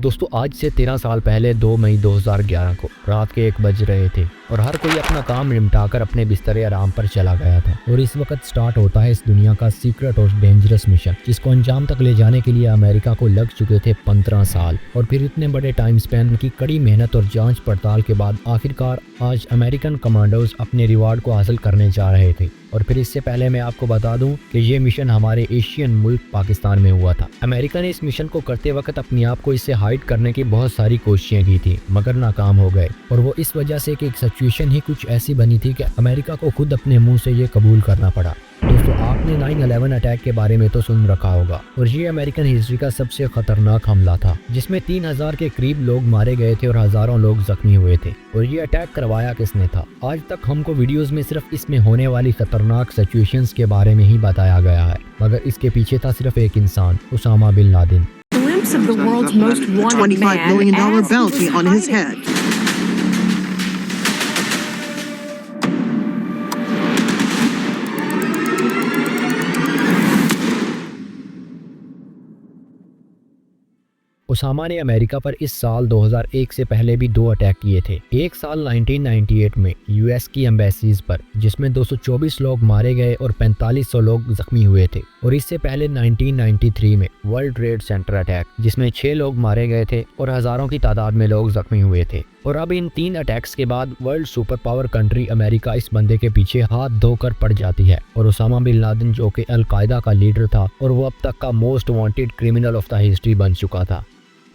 दोस्तों आज से 13 साल पहले 2 मई 2011 को रात के 1 बज रहे थे और हर कोई अपना काम निपटाकर अपने बिस्तरे आराम पर चला गया था। और इस वक्त स्टार्ट होता है इस दुनिया का सीक्रेट और डेंजरस मिशन, जिसको अंजाम तक ले जाने के लिए अमेरिका को लग चुके थे 15 साल। और फिर इतने बड़े टाइम स्पैन की कड़ी मेहनत और जांच पड़ताल के बाद आखिरकार आज अमेरिकन कमांडोज अपने रिवार्ड को हासिल करने जा रहे थे। और फिर इससे पहले मैं आपको बता दूं कि ये मिशन हमारे एशियन मुल्क पाकिस्तान में हुआ था। अमेरिका ने इस मिशन को करते वक्त अपने आप को इससे हाइड करने की बहुत सारी कोशिशें की थी, मगर नाकाम हो गए। और वो इस वजह से कि एक सिचुएशन ही कुछ ऐसी बनी थी कि अमेरिका को खुद अपने मुंह से ये कबूल करना पड़ा। दोस्तों आपने 9/11 अटैक के बारे में तो सुन रखा होगा, और ये अमेरिकन हिस्ट्री का सबसे खतरनाक हमला था, जिसमें 3000 के करीब लोग मारे गए थे और हजारों लोग जख्मी हुए थे। और ये अटैक करवाया किसने था? आज तक हमको वीडियोस में सिर्फ इसमें होने वाली खतरनाक सिचुएशंस के बारे में ही बताया गया है, मगर इसके पीछे था सिर्फ एक इंसान, Osama bin Laden. $25 million bounty on his head. Osama ने अमेरिका पर इस साल 2001 से पहले भी 2 अटैक किए थे। एक साल 1998 में यूएस की एम्बेसीज पर, जिसमें 224 लोग मारे गए और 4500 लोग जख्मी हुए थे। और इससे पहले 1993 में वर्ल्ड ट्रेड सेंटर अटैक, जिसमें 6 लोग मारे गए थे और हजारों की तादाद में लोग जख्मी हुए थे। और अब इन 3 अटैक्स के बाद world super power country America इस बंदे के पीछे हाथ धोकर पड़ जाती है। और उसामा बिन लादेन, जो कि अल-कायदा का लीडर था और वो अब तक का most wanted criminal of the history बन चुका था।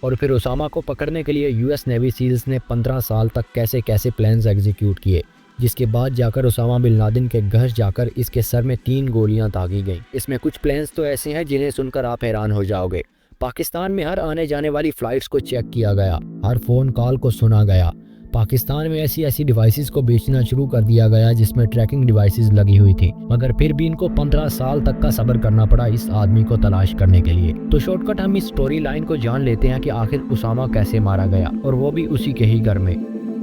और फिर उसामा को पकड़ने के लिए यूएस नेवी सील्स ने 15 साल तक कैसे कैसे प्लान्स एग्जीक्यूट किए, जिसके बाद जाकर उसामा बिन लादेन के घर जाकर इसके सर में 3 गोलियां दागी गईं। इसमें कुछ प्लान्स तो ऐसे हैं जिन्हें सुनकर आप हैरान हो जाओगे। पाकिस्तान में हर आने जाने वाली फ्लाइट्स को चेक किया गया, हर फोन कॉल को सुना गया। पाकिस्तान में ऐसी डिवाइसेस को बेचना शुरू कर दिया गया जिसमें ट्रैकिंग डिवाइसेस लगी हुई थी, मगर फिर भी इनको 15 साल तक का सब्र करना पड़ा इस आदमी को तलाश करने के लिए। तो शॉर्टकट हम इस स्टोरी लाइन को जान लेते हैं कि आखिर उसामा कैसे मारा गया, और वो भी उसी के ही घर में।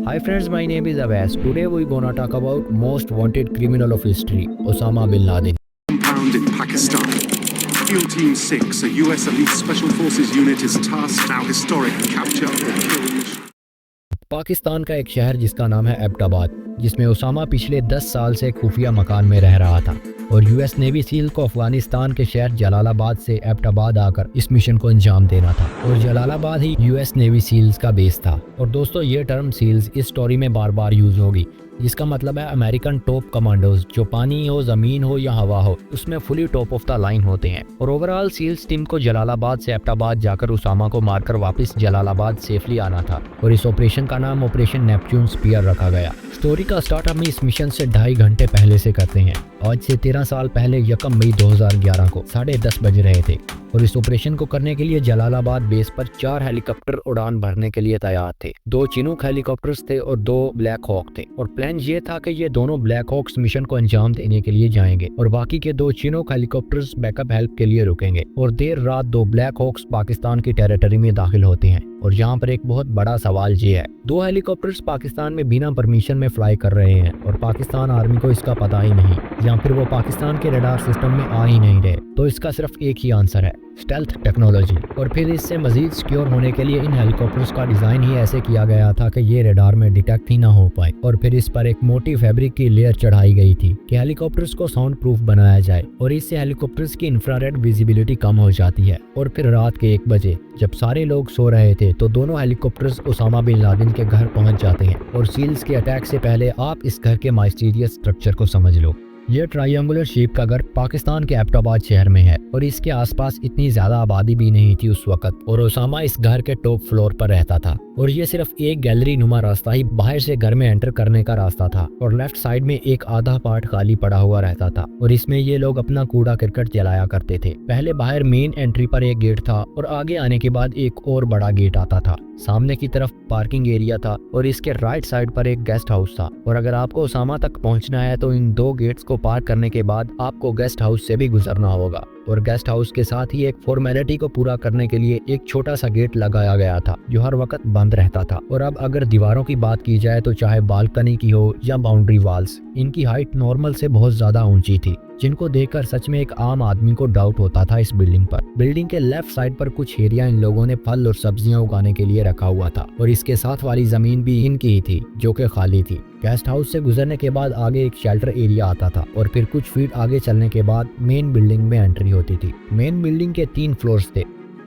Hi friends, my name is Awais. Today we gonna talk about most wanted criminal of history, Osama bin Laden. Compound in Pakistan. Field Team 6, a US Elite Special Forces unit, is tasked now historic capture or kill mission. Pakistan का एक शहर जिसका नाम है एबटाबाद, जिसमें उसामा पिछले 10 साल से खुफिया मकान में रह रहा था। और यूएस नेवी सील को अफगानिस्तान के शहर जलालाबाद से एबटाबाद आकर इस मिशन को अंजाम देना था। और जलालाबाद ही यूएस नेवी सील्स का बेस था। और दोस्तों ये टर्म सील्स इस स्टोरी में बार बार यूज होगी, जिसका मतलब है अमेरिकन टॉप कमांडोज, जो पानी हो, जमीन हो या हवा हो, उसमें fully top of the line होते हैं। और ओवरऑल सील्स टीम को जलालाबाद से एबटाबाद जाकर उसामा को मारकर वापस जलालाबाद सेफली आना था। और इस ऑपरेशन का नाम ऑपरेशन नेपच्यून स्पीयर रखा गया। स्टोरी का स्टार्ट हम इस मिशन से 2.5 घंटे पहले से करते हैं। आज से 13 साल पहले 1 मई 2011 को 10:30 बज रहे थे। और इस ऑपरेशन को करने के लिए जलालाबाद बेस पर 4 हेलीकॉप्टर उड़ान भरने के लिए तैयार थे। 2 चिनूक हेलीकॉप्टर्स थे और 2 ब्लैक हॉक थे। और प्लान ये था कि ये दोनों ब्लैक हॉक्स मिशन को अंजाम देने के लिए जाएंगे और बाकी के 2 चिनूक हेलीकॉप्टर्स बैकअप हेल्प के लिए रुकेंगे। और देर रात 2 ब्लैक हॉक्स पाकिस्तान की टेरिटरी में दाखिल होते हैं। और यहाँ पर एक बहुत बड़ा सवाल ये है, 2 हेलीकॉप्टर्स पाकिस्तान में बिना परमिशन में फ्लाई कर रहे हैं और पाकिस्तान आर्मी को इसका पता ही नहीं, या फिर वो पाकिस्तान के रडार सिस्टम में आ ही नहीं रहे। तो इसका सिर्फ एक ही आंसर है, स्टेल्थ टेक्नोलॉजी। और फिर इससे मजीद सिक्योर होने के लिए इन हेलीकॉप्टर्स का डिजाइन ही ऐसे किया गया था कि ये रडार में डिटेक्ट ही ना हो पाए। और फिर इस पर एक मोटी फैब्रिक की लेयर चढ़ाई गई थी कि हेलीकॉप्टर्स को साउंड प्रूफ बनाया जाए, और इससे हेलीकॉप्टर्स की इंफ्रारेड विजिबिलिटी कम हो जाती है। और फिर रात के 1 बजे जब सारे लोग सो रहे थे तो दोनों हेलीकॉप्टर्स उसामा बिन लादेन के घर पहुंच जाते हैं। और सील्स के अटैक से पहले आप इस घर के माइस्टीरियस स्ट्रक्चर को समझ लो। यह ट्रायंगुलर शेप का घर पाकिस्तान के एबटाबाद शहर में है और इसके आसपास इतनी ज्यादा आबादी भी नहीं थी उस वक्त। और उसामा इस घर के टॉप फ्लोर पर रहता था। और ये सिर्फ एक गैलरी नुमा रास्ता ही बाहर से घर में एंटर करने का रास्ता था। और लेफ्ट साइड में एक आधा पार्ट खाली पड़ा हुआ रहता था और इसमें ये लोग अपना कूड़ा करकट जलाया करते थे। पहले बाहर मेन एंट्री पर एक गेट था और आगे आने के बाद एक और बड़ा गेट आता था। सामने की तरफ पार्किंग एरिया था और इसके राइट साइड पर एक गेस्ट हाउस था। और अगर आपको उसामा तक पहुंचना है तो इन 2 गेट्स को पार करने के बाद आपको गेस्ट हाउस से भी गुजरना होगा। और गेस्ट हाउस के साथ ही एक फॉर्मेलिटी को पूरा करने के लिए एक छोटा सा गेट लगाया गया था जो हर वक्त बंद रहता था। और अब अगर दीवारों की बात की जाए तो चाहे बालकनी की हो या बाउंड्री वॉल्स, इनकी हाइट नॉर्मल से बहुत ज्यादा ऊंची थी। जिनको देखकर सच में एक आम आदमी को डाउट होता था इस बिल्डिंग पर। बिल्डिंग के लेफ्ट साइड पर कुछ एरिया इन लोगों ने फल और सब्जियां उगाने के लिए रखा हुआ था और इसके साथ वाली जमीन भी इनकी ही थी जो कि खाली थी। गेस्ट हाउस से गुजरने के बाद आगे एक शेल्टर एरिया आता था और फिर कुछ फीट आगे चलने के बाद मेन बिल्डिंग में एंट्री होती थी। मेन बिल्डिंग के 3 फ्लोर्स थे,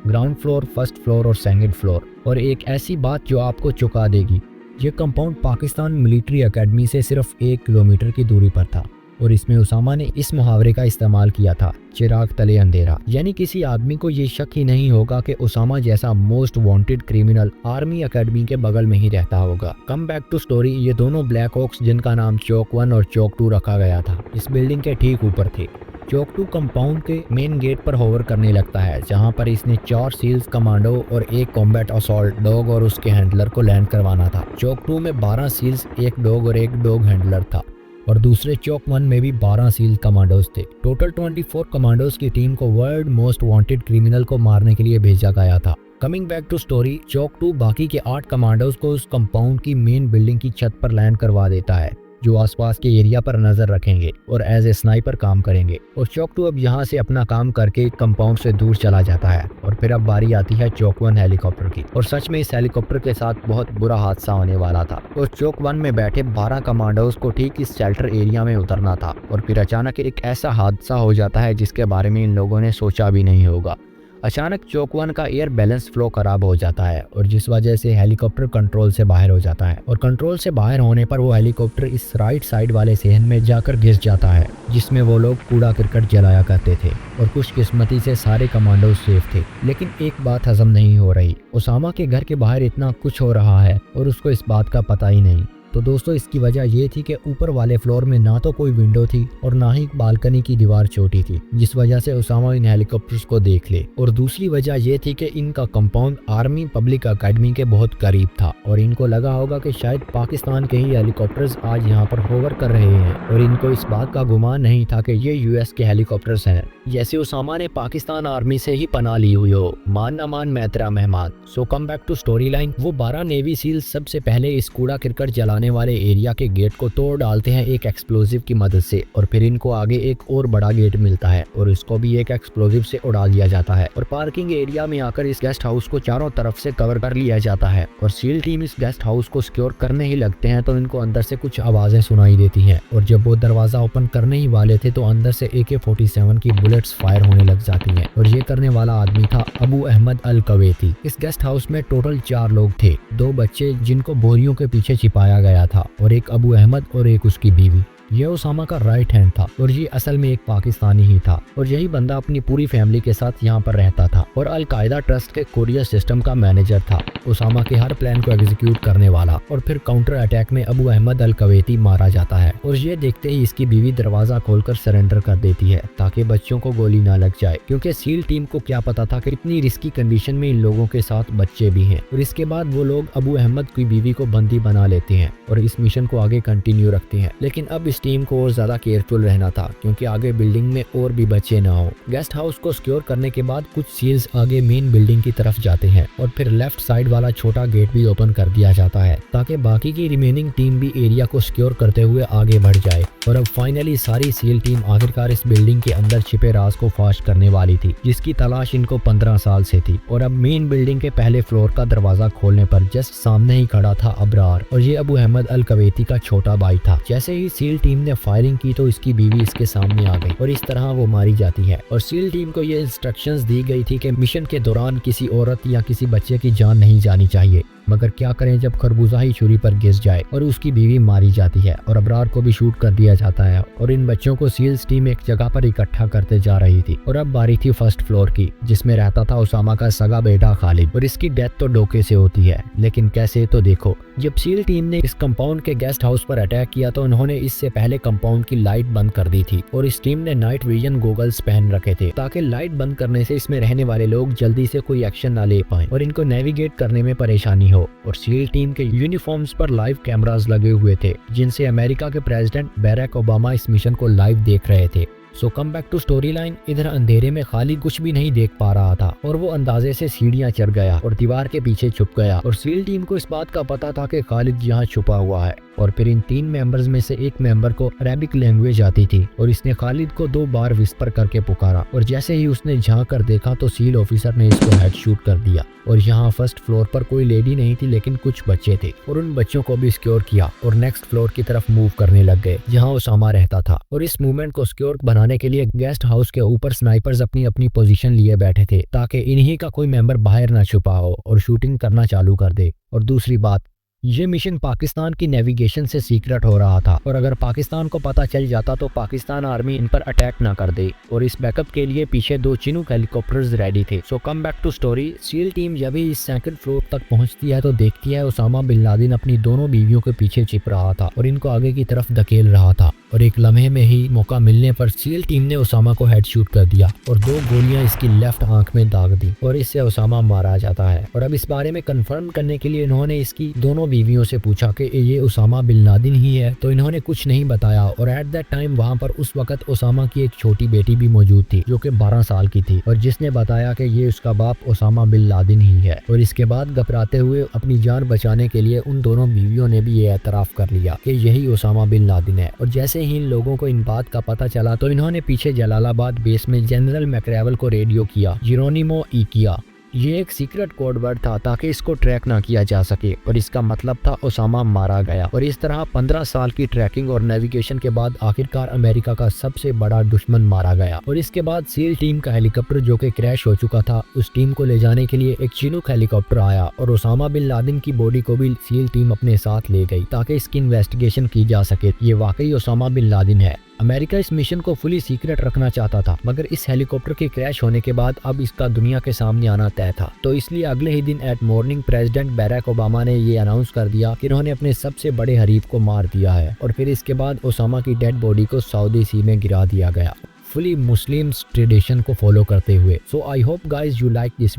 ग्राउंड फ्लोर, फर्स्ट फ्लोर और सेकंड फ्लोर। और एक ऐसी बात जो आपको चौंका देगी, ये कंपाउंड पाकिस्तान मिलिट्री एकेडमी से सिर्फ 1 किलोमीटर की दूरी पर था और इसमें उसामा ने इस मुहावरे का इस्तेमाल किया था, चिराग तले अंधेरा। यानी किसी आदमी को ये शक ही नहीं होगा कि उसामा जैसा most wanted criminal army academy के बगल में ही रहता होगा। कम बैक टू स्टोरी, ये दोनों ब्लैक हॉक्स जिनका नाम चौक 1 और चौक 2 रखा गया था, इस बिल्डिंग के ठीक ऊपर थे। चौक 2 कंपाउंड के मेन गेट पर होवर करने लगता है, जहां पर इसने 4 सील्स कमांडो और 1 कॉम्बैट असॉल्ट डॉग और उसके हैंडलर को लैंड करवाना था। चौक 2 में 12 सील्स, 1 डॉग और 1 डॉग हैंडलर था और दूसरे चौक 1 में भी 12 सील कमांडोज थे। टोटल 24 कमांडोज की टीम को वर्ल्ड मोस्ट वांटेड क्रिमिनल को मारने के लिए भेजा गया था। कमिंग बैक टू स्टोरी, चौक 2 बाकी के 8 कमांडोज को उस कंपाउंड की मेन बिल्डिंग की छत पर लैंड करवा देता है, जो आसपास के एरिया पर नजर रखेंगे और एज ए स्नाइपर काम करेंगे। और चौक 2 अब यहाँ से अपना काम करके कंपाउंड से दूर चला जाता है। और फिर अब बारी आती है चौक 1 हेलीकॉप्टर की। और सच में इस हेलीकॉप्टर के साथ बहुत बुरा हादसा होने वाला था। और चौक 1 में बैठे 12 कमांडोज को ठीक इस शेल्टर एरिया में उतरना था और फिर अचानक एक ऐसा हादसा हो जाता है जिसके बारे में इन लोगों ने सोचा भी नहीं होगा। अचानक चौक 1 का एयर बैलेंस फ्लो खराब हो जाता है और जिस वजह से हेलीकॉप्टर कंट्रोल से बाहर हो जाता है। और कंट्रोल से बाहर होने पर वो हेलीकॉप्टर इस राइट साइड वाले सेहन में जाकर घिस जाता है, जिसमें वो लोग कूड़ा करकट जलाया करते थे। और खुशकिस्मती से सारे कमांडो सेफ थे। लेकिन एक बात हजम नहीं हो रही, उसामा के घर के बाहर इतना कुछ हो रहा है और उसको इस बात का पता ही नहीं। तो दोस्तों, इसकी वजह ये थी कि ऊपर वाले फ्लोर में ना तो कोई विंडो थी और ना ही बालकनी की दीवार छोटी थी, जिस वजह से उसामा इन हेलीकॉप्टर्स को देख ले। और दूसरी वजह ये थी कि इनका कंपाउंड आर्मी पब्लिक एकेडमी के बहुत करीब था और इनको लगा होगा कि शायद पाकिस्तान के ही हेलीकॉप्टर्स आज यहाँ पर होवर कर रहे हैं और इनको इस बात का गुमान नहीं था कि ये यूएस के हेलीकॉप्टर्स हैं। जैसे उसामा ने पाकिस्तान आर्मी से ही पनाह ली हुई हो, मान न मान मैं तेरा मेहमान। So come back to story line, वो 12 नेवी सील सबसे पहले इस कूड़ा क्रिकेट जलाने वाले एरिया के गेट को तोड़ डालते हैं एक एक्सप्लोजिव की मदद से। और फिर इनको आगे एक और बड़ा गेट मिलता है और इसको भी एक एक्सप्लोजिव से उड़ा दिया जाता है। और पार्किंग एरिया में आकर इस गेस्ट हाउस को चारों तरफ से कवर कर लिया जाता है। और सील टीम इस गेस्ट हाउस को सिक्योर करने ही लगते हैं तो इनको अंदर से कुछ आवाजें सुनाई देती हैं। और जब वो दरवाजा ओपन करने ही वाले थे तो अंदर से AK-47 की बुलेट्स फायर होने लग जाती हैं। और ये करने वाला आदमी था अबू अहमद अल कवेती। इस गेस्ट हाउस में टोटल 4 लोग थे, 2 बच्चे जिनको बोरियों के पीछे छिपाया गया था और एक अबू अहमद और एक उसकी बीवी। यह उसामा का राइट हैंड था और ये असल में एक पाकिस्तानी ही था और यही बंदा अपनी पूरी फैमिली के साथ यहाँ पर रहता था और अल कायदा ट्रस्ट के कोरियर सिस्टम का मैनेजर था, उसामा के हर प्लान को एग्जीक्यूट करने वाला। और फिर काउंटर अटैक में अबू अहमद अल कवेती मारा जाता है और ये देखते ही इसकी बीवी दरवाजा खोलकर सरेंडर कर देती है ताकि बच्चों को गोली ना लग जाए, क्योंकि सील टीम को क्या पता था कि इतनी रिस्की कंडीशन में इन लोगों के साथ बच्चे भी हैं। और इसके बाद वो लोग अबू अहमद की बीवी को बंदी बना लेते हैं और इस मिशन को आगे कंटिन्यू रखते हैं। लेकिन अब इस टीम को और ज्यादा केयरफुल रहना था क्योंकि आगे बिल्डिंग में और भी बच्चे ना हो। गेस्ट हाउस को सिक्योर करने के बाद कुछ सील्स आगे मेन बिल्डिंग की तरफ जाते हैं और फिर लेफ्ट साइड वाला छोटा गेट भी ओपन कर दिया जाता है ताकि बाकी की रिमेनिंग टीम भी एरिया को सिक्योर करते हुए आगे बढ़ जाए। और अब फाइनली सारी सील टीम आखिरकार इस बिल्डिंग के अंदर छिपे राज को फाश करने वाली थी, जिसकी तलाश इनको 15 साल से थी। और अब मेन बिल्डिंग के पहले फ्लोर का दरवाजा खोलने पर जस्ट सामने ही खड़ा था अबरार और ये अबू अहमद अल कवेती का छोटा भाई था। जैसे ही सील टीम ने फायरिंग की तो इसकी बीवी इसके सामने आ गई और इस तरह वो मारी जाती है। और सील टीम को ये इंस्ट्रक्शंस दी गई थी कि मिशन के दौरान किसी औरत या किसी बच्चे की जान नहीं जानी चाहिए, मगर क्या करें जब खरबूजा ही छुरी पर घिस जाए और उसकी बीवी मारी जाती है और अबरार को भी शूट कर दिया जाता है। और इन बच्चों को सील्स टीम एक जगह पर इकट्ठा करते जा रही थी और अब बारी थी फर्स्ट फ्लोर की, जिसमें रहता था उसामा का सगा बेटा खालिद। और इसकी डेथ तो डोके से होती है, लेकिन कैसे तो देखो। जब सील टीम ने इस कंपाउंड के गेस्ट हाउस पर अटैक किया तो उन्होंने इससे पहले कंपाउंड की लाइट बंद कर दी थी और इस टीम ने नाइट विजन गॉगल्स पहन रखे थे ताकि लाइट बंद करने से इसमें रहने वाले लोग जल्दी से कोई एक्शन ना ले पाए और इनको नेविगेट करने में परेशानी हो। और सील टीम के यूनिफॉर्म्स पर लाइव कैमरास लगे हुए थे जिनसे अमेरिका के प्रेसिडेंट बैरक ओबामा इस मिशन को लाइव देख रहे थे। So come back to story line. इधर अंधेरे में खालिद कुछ भी नहीं देख पा रहा था और वो अंदाजे से सीढ़ियां चढ़ गया और दीवार के पीछे छुप गया और सील टीम को इस बात का पता था कि खालिद यहाँ छुपा हुआ है और फिर इन 3 मेंबर्स में से एक मेंबर को अरेबिक लैंग्वेज आती थी और इसने खालिद को 2 बार विस्पर करके पुकारा और जैसे ही उसने झांक कर देखा तो सील ऑफिसर ने इसको हेड शूट कर दिया। और यहाँ फर्स्ट फ्लोर पर कोई लेडी नहीं थी लेकिन कुछ बच्चे थे और उन बच्चों को भी सिक्योर किया और नेक्स्ट फ्लोर की तरफ मूव करने लग गए जहाँ उसामा रहता था। और इस मूवमेंट को सिक्योर बनाने के लिए गेस्ट हाउस के ऊपर स्नाइपर्स अपनी अपनी पोजीशन लिए बैठे थे ताकि इन्हीं का कोई मेंबर बाहर ना छुपा हो और शूटिंग करना चालू कर दे। और दूसरी बात, ये मिशन पाकिस्तान की नेविगेशन से सीक्रेट हो रहा था और अगर पाकिस्तान को पता चल जाता तो पाकिस्तान आर्मी इन पर अटैक ना कर दे और इस बैकअप के लिए पीछे 2 चिनूक हेलीकॉप्टर्स रेडी थे। So come back to story. Seal team जब ही इस सेकंड फ्लोर तक पहुंचती है तो देखती है उसामा बिन लादेन अपनी दोनों बीवियों के पीछे छिप रहा था और इनको आगे की तरफ धकेल रहा था और एक लम्हे में ही मौका मिलने पर सील टीम ने उसामा को हेडशूट कर दिया और 2 गोलियां इसकी लेफ्ट आंख में दाग दी और इससे उसामा मारा जाता है। और अब इस बारे में कंफर्म करने के लिए इन्होंने इसकी दोनों बीवियों से पूछा कि ये उसामा बिन लादेन ही है तो इन्होंने कुछ नहीं बताया और एट दैट टाइम वहाँ पर उस वक्त उसामा की एक छोटी बेटी भी मौजूद थी जो कि 12 साल की थी और जिसने बताया कि ये उसका बाप उसामा बिन लादेन ही है। और इसके बाद घबराते हुए अपनी जान बचाने के लिए उन दोनों बीवियों ने भी ये एतराफ कर लिया कि यही उसामा बिन लादेन है। और जैसे ही इन लोगों को इन बात का पता चला तो इन्होंने पीछे जलालाबाद बेस में जनरल मैकरेवल को रेडियो किया, जेरोनिमो ई किया। ये एक सीक्रेट कोड वर्ड था ताकि इसको ट्रैक ना किया जा सके और इसका मतलब था उसामा मारा गया। और इस तरह 15 साल की ट्रैकिंग और नेविगेशन के बाद आखिरकार अमेरिका का सबसे बड़ा दुश्मन मारा गया। और इसके बाद सील टीम का हेलीकॉप्टर जो कि क्रैश हो चुका था उस टीम को ले जाने के लिए एक चिनूक हेलीकॉप्टर आया और उसामा बिन लादेन की बॉडी को भी सील टीम अपने साथ ले गई ताकि इसकी इन्वेस्टिगेशन की जा सके ये वाकई उसामा बिन लादेन है। अमेरिका इस मिशन को फुली सीक्रेट रखना चाहता था मगर इस हेलीकॉप्टर के क्रैश होने के बाद अब इसका दुनिया के सामने आना तय था। तो इसलिए अगले ही दिन eight morning president Barack Obama ने ये अनाउंस कर दिया कि इन्होंने अपने सबसे बड़े हरीफ को मार दिया है और फिर इसके बाद उसामा की डेड बॉडी को सऊदी सी में गिरा दिया गया फुली मुस्लिम ट्रेडिशन को फॉलो करते हुए। So I hope guys you like this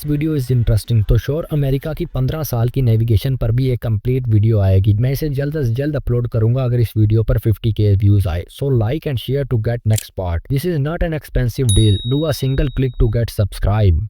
video is interesting. तो श्योर अमेरिका की 15 साल की नेविगेशन पर भी एक कंप्लीट वीडियो आएगी। मैं इसे जल्द से जल्द अपलोड करूंगा अगर इस वीडियो पर 50K व्यूज आए। So like and share to get next part. This is not an expensive deal. Do a single click to get subscribe.